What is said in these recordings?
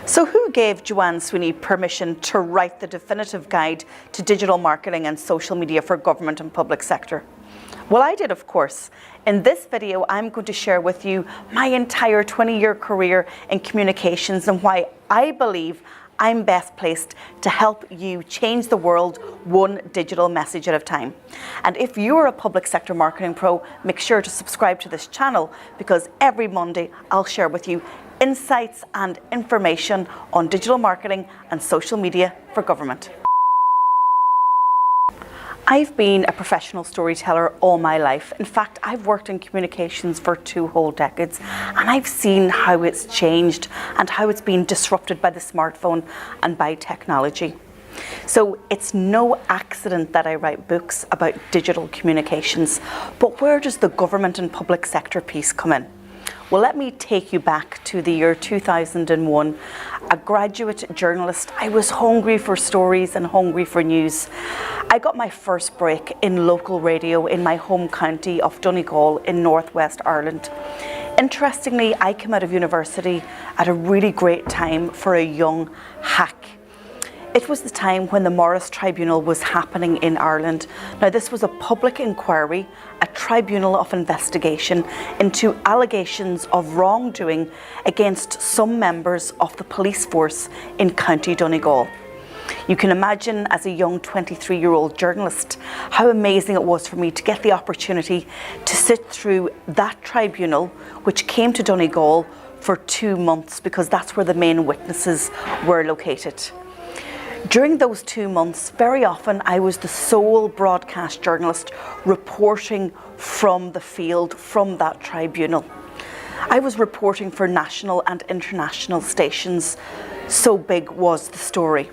So who gave Joanne Sweeney permission to write the definitive guide to digital marketing and social media for government and public sector? Well, I did, of course. In this video, I'm going to share with you my entire 20-year career in communications and why I believe I'm best placed to help you change the world one digital message at a time. And if you're a public sector marketing pro, make sure to subscribe to this channel, because every Monday I'll share with you insights and information on digital marketing and social media for government. I've been a professional storyteller all my life. In fact, I've worked in communications for 2 whole decades, and I've seen how it's changed and how it's been disrupted by the smartphone and by technology. So it's no accident that I write books about digital communications. But where does the government and public sector piece come in? Well, let me take you back to the year 2001. A graduate journalist, I was hungry for stories and hungry for news. I got my first break in local radio in my home county of Donegal in northwest Ireland. Interestingly, I came out of university at a really great time for a young hack. It was the time when the Morris Tribunal was happening in Ireland. Now, this was a public inquiry, a tribunal of investigation into allegations of wrongdoing against some members of the police force in County Donegal. You can imagine, as a young 23-year-old journalist, how amazing it was for me to get the opportunity to sit through that tribunal, which came to Donegal for 2 months, because that's where the main witnesses were located. During those 2 months, very often I was the sole broadcast journalist reporting from the field, from that tribunal. I was reporting for national and international stations, so big was the story.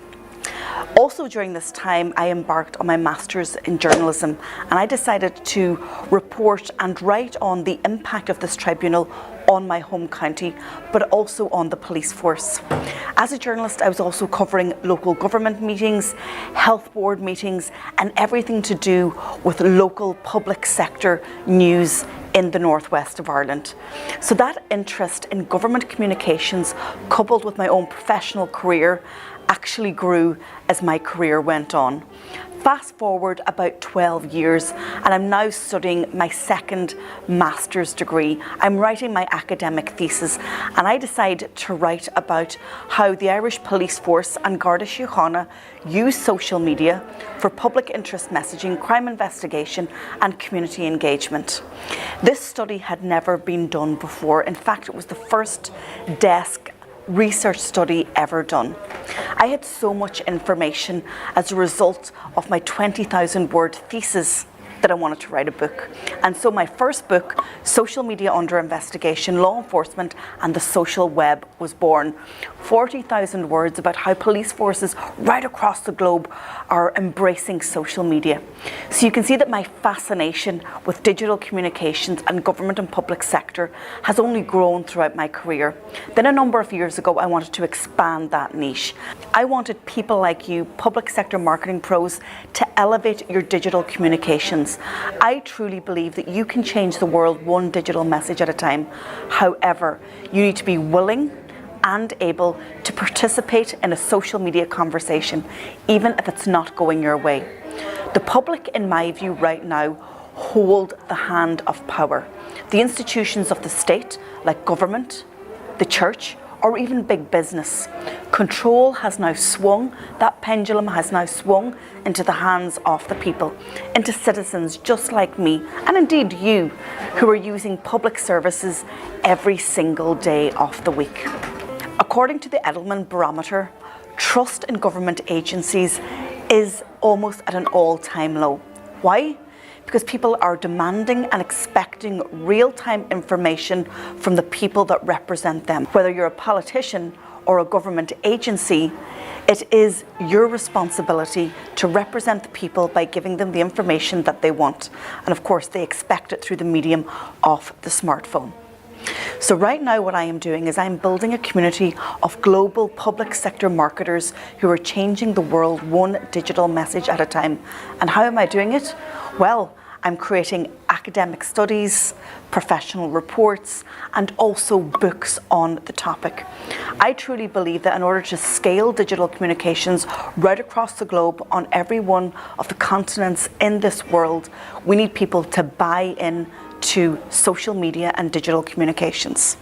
Also during this time, I embarked on my master's in journalism, and I decided to report and write on the impact of this tribunal on my home county, but also on the police force. As a journalist, I was also covering local government meetings, health board meetings, and everything to do with local public sector news in the northwest of Ireland. So that interest in government communications, coupled with my own professional career, actually grew as my career went on. Fast forward about 12 years, and I'm now studying my second master's degree. I'm writing my academic thesis, and I decided to write about how the Irish police force and Garda Síochána use social media for public interest messaging, crime investigation, and community engagement. This study had never been done before. In fact, it was the first desk research study ever done. I had so much information as a result of my 20,000 word thesis that I wanted to write a book. And so my first book, Social Media Under Investigation, Law Enforcement and the Social Web, was born. 40,000 words about how police forces right across the globe are embracing social media. So you can see that my fascination with digital communications and government and public sector has only grown throughout my career. Then a number of years ago, I wanted to expand that niche. I wanted people like you, public sector marketing pros, to elevate your digital communications. I truly believe that you can change the world one digital message at a time. However, you need to be willing and able to participate in a social media conversation, even if it's not going your way. The public, in my view, right now, hold the hand of power. The institutions of the state, like government, the church, or even big business. Control has now swung, that pendulum has now swung into the hands of the people, into citizens just like me, and indeed you, who are using public services every single day of the week. According to the Edelman Barometer, trust in government agencies is almost at an all-time low. Why? Because people are demanding and expecting real-time information from the people that represent them. Whether you're a politician or a government agency, it is your responsibility to represent the people by giving them the information that they want. And of course, they expect it through the medium of the smartphone. So right now what I am doing is I'm building a community of global public sector marketers who are changing the world one digital message at a time. And how am I doing it? Well, I'm creating academic studies, professional reports, and also books on the topic. I truly believe that in order to scale digital communications right across the globe on every one of the continents in this world, we need people to buy in to social media and digital communications.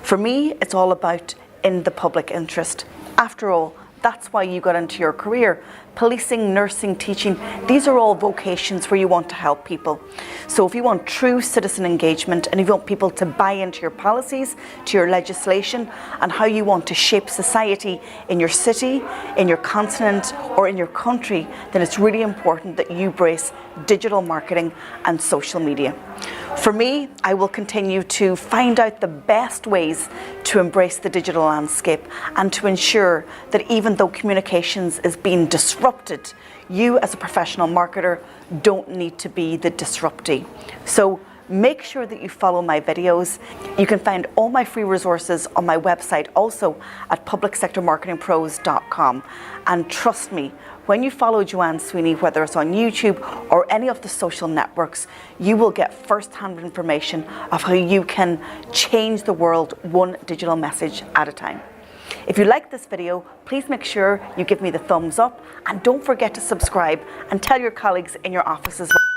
For me, it's all about in the public interest. After all, that's why you got into your career. Policing, nursing, teaching, these are all vocations where you want to help people. So if you want true citizen engagement and if you want people to buy into your policies, to your legislation, and how you want to shape society in your city, in your continent, or in your country, then it's really important that you embrace digital marketing and social media. For me, I will continue to find out the best ways to embrace the digital landscape and to ensure that even though communications is being disrupted, you as a professional marketer don't need to be the disruptee. So make sure that you follow my videos. You can find all my free resources on my website, also at publicsectormarketingpros.com. And trust me, when you follow Joanne Sweeney, whether it's on YouTube or any of the social networks, you will get first-hand information of how you can change the world one digital message at a time. If you like this video, please make sure you give me the thumbs up and don't forget to subscribe and tell your colleagues in your office as well.